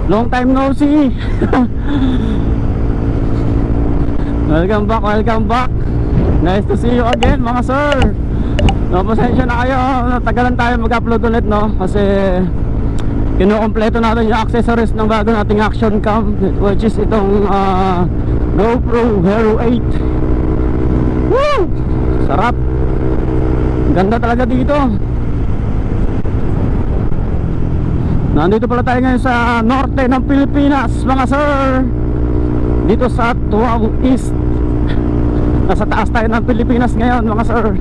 Long time no see. Welcome back, welcome back. Nice to see you again mga sir. No, pasensya na kayo, natagalan tayo mag-upload ulit, no? Kasi kinukompleto natin yung accessories ng bago nating action cam, which is itong GoPro Hero 8. Woo! Sarap. Ganda talaga dito. Nandito pala tayo ngayon sa norte ng Pilipinas mga sir, dito sa Tuaw East. Nasa taas tayo ng Pilipinas ngayon mga sir.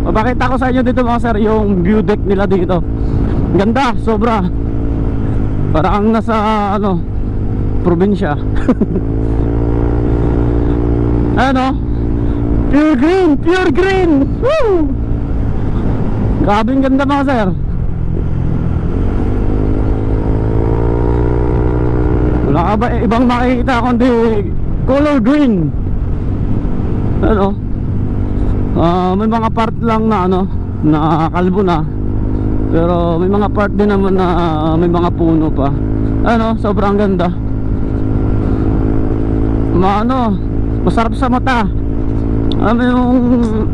Mapakita ko sa inyo dito mga sir yung view deck nila dito. Ganda, sobra. Parang nasa ano, probinsya. Ano? Pure green, pure green. Woo! Grabing ganda mga sir. Wala ka ba ibang makikita kundi color green? Ano? May mga part lang na ano, na kalbo na. Pero may mga part din naman na may mga puno pa. Ano, sobrang ganda. Masarap sa mata.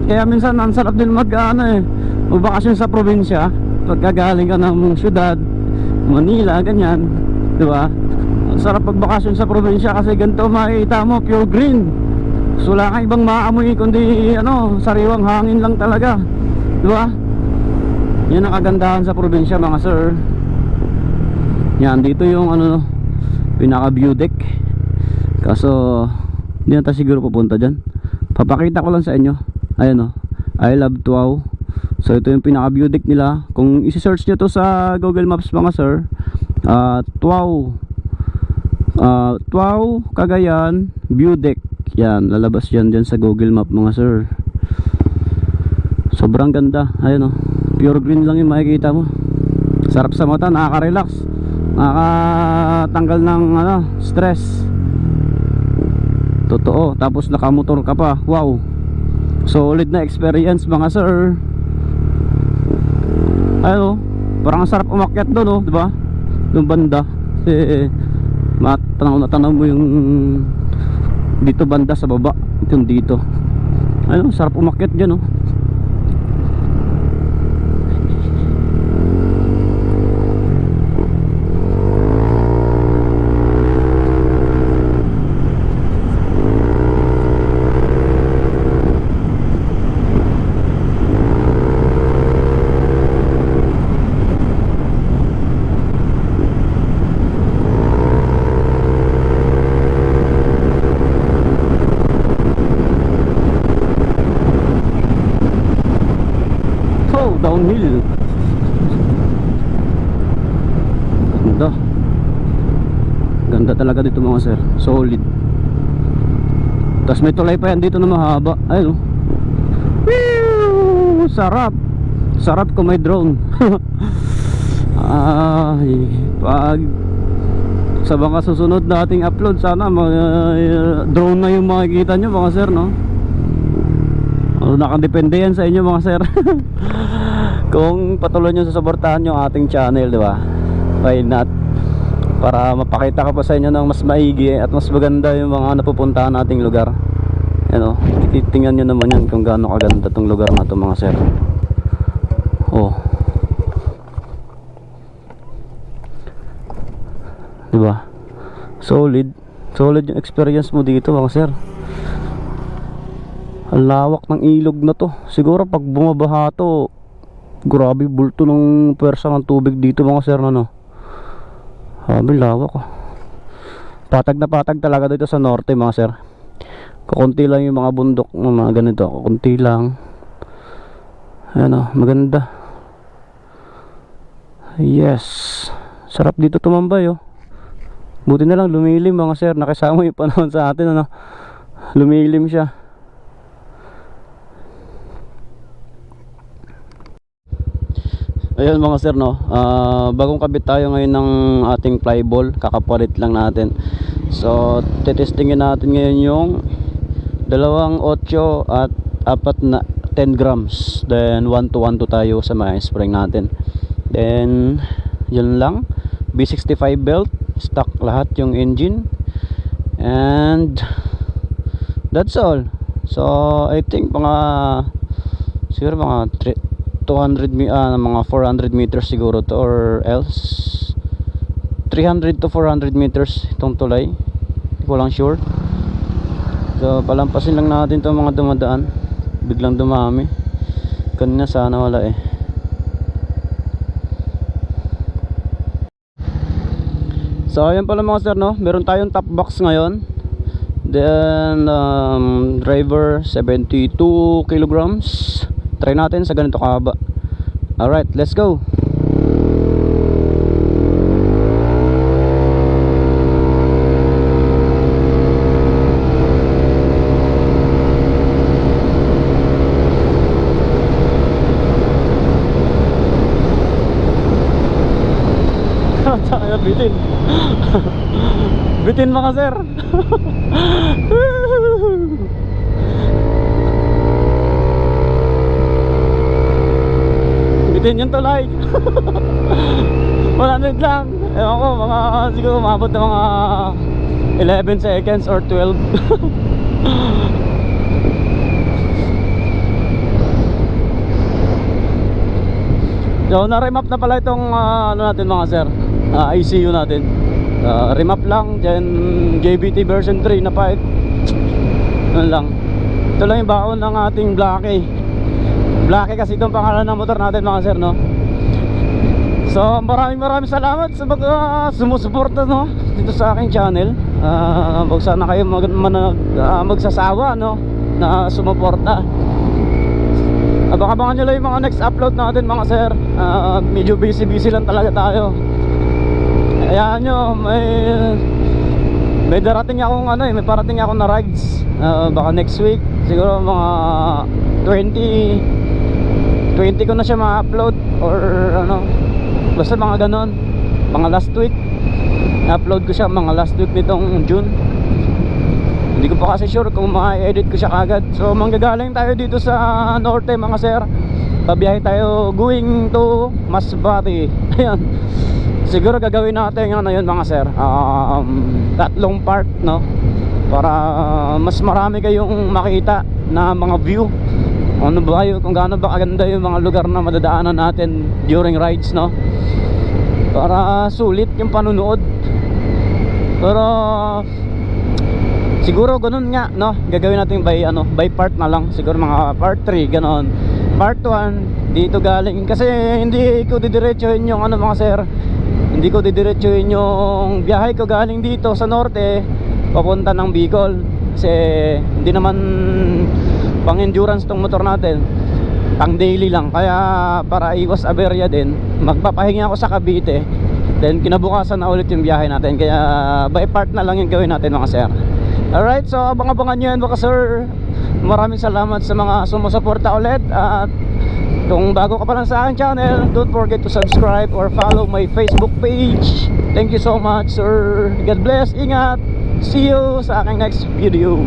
Kaya minsan ang sarap din magbakasyon sa probinsya. Pagkagaling ka ng syudad, Manila, ganyan, di ba? Ang sarap magbakasyon sa probinsya kasi ganito makikita mo, pure green. So wala kang ibang maamoy kundi sariwang hangin lang talaga, di ba? Yan ang kagandahan sa probinsya mga sir. Yan, dito yung pinaka view deck. Kaso hindi na tayo siguro pupunta dyan. Papakita ko lang sa inyo. Ayan I love Tuaw. So ito yung pinaka view deck nila. Kung isi-search nyo to sa Google Maps mga sir, Tuaw Cagayan view deck. Yan, lalabas yan dyan sa Google Map mga sir. Sobrang ganda. Ayan pure green lang yung makikita mo. Sarap sa mata, nakaka-relax, nakakatanggal ng stress. Totoo. Tapos nakamotor ka pa. Wow, solid na experience mga sir. Parang sarap umakyat doon, di ba? Doon banda. Tanaw mo yung dito banda sa baba. Itong dito. Sarap umakyat dyan, downhill. Ganda talaga dito mga sir. Solid. Tapos may tulay pa yan dito na mahaba. Ayun sarap. Sarap kung may drone. Pag sa mga susunod nating upload, sana drone na yung makikita nyo mga sir, nakadepende yan sa inyo mga sir. Kung patuloy nyo susuportahan yung ating channel, di ba? Why not? Para mapakita ko pa sa inyo ng mas maigi at mas maganda yung mga napupuntahan nating lugar. Titingnan nyo naman yan kung gaano kaganda tong lugar na to mga sir. Di ba? Solid yung experience mo dito mga sir. Ang lawak ng ilog na to. Siguro pag bumabaha to, grabe bulto ng pwersa ng tubig dito mga sir, Habi lawak Patag na patag talaga dito sa norte mga sir. Kukunti lang yung mga bundok ng mga ganito. Kukunti lang. Maganda. Yes. Sarap dito tumambay Buti na lang lumilim mga sir. Nakisama yung panahon sa atin lumilim siya. Ayun mga sir bagong kabit tayo ngayon ng ating flyball. Kakapalit lang natin. So tetestingin natin ngayon yung 2 8 at 4 na 10 grams. Then 1 to 1 to tayo sa mga spring natin. Then Yan lang. B65 belt, stock lahat yung engine. And that's all. So I think mga siguro mga 200 mga 400 meters siguro to, or else 300 to 400 meters itong tulay. Hindi ko lang sure. So palampasin lang natin itong mga dumadaan. Biglang dumami. Kanina sana wala eh. So ayan pala mga sir, no, meron tayong top box ngayon. Then driver 72 kilograms. Try natin sa ganito kahaba. Alright, let's go. Bitin. Bitin mga sir. Bitin yung tulay. 100 lang. Ewan ko, mga siguro umabot ng mga 11 seconds or 12. So na-remap na pala itong ano natin mga sir, ICU natin. Remap lang, then JBT version 3 na pipe. Ano lang. Ito lang yung baon ng ating Blackie. Blackie kasi itong pangalan ng motor natin mga sir, no. So maraming salamat sa mga sumusuporta, no, dito sa aking channel. Wag sana kayo magsasawa, no, na sumuporta. Abangan nyo lang yung mga next upload natin mga sir. Medyo busy lang talaga tayo. Hayaan nyo, may darating akong ano eh, may parating ako na rides. Baka next week, siguro mga 20 ko na siya ma-upload, or ano, basta mga ganon. Mga last week upload ko siya, mga last week nitong June. Hindi ko pa kasi sure kung ma-edit ko siya kagad. So manggagaling tayo dito sa norte mga sir. Babiyahe tayo going to Masbate. Ayan. Siguro gagawin natin ano yun mga sir, tatlong part, no, para mas marami kayong makita na mga view. Ano ba yun, kung gaano ba kaganda yung mga lugar na madadaanan natin during rides, no, para sulit yung panunood. Pero siguro ganun nga, no, gagawin natin by part na lang. Siguro mga part 3 ganon. Part 1 dito galing, kasi hindi ko didiretsuhin yung ano mga sir, hindi ko didiretsuhin yung biyahe ko galing dito sa norte papunta ng Bicol. Kasi hindi naman pang endurance tong motor natin, pang daily lang. Kaya para iwas aberya din, magpapahinga ako sa Cavite, then kinabukasan na ulit yung biyahe natin. Kaya by part na lang yung gawin natin mga sir. Alright, so abang-abangan nyo yan mga sir. Maraming salamat sa mga sumusuporta ulit. At kung bago ka pa lang sa aking channel, don't forget to subscribe or follow my Facebook page. Thank you so much sir. God bless, ingat. See you sa aking next video.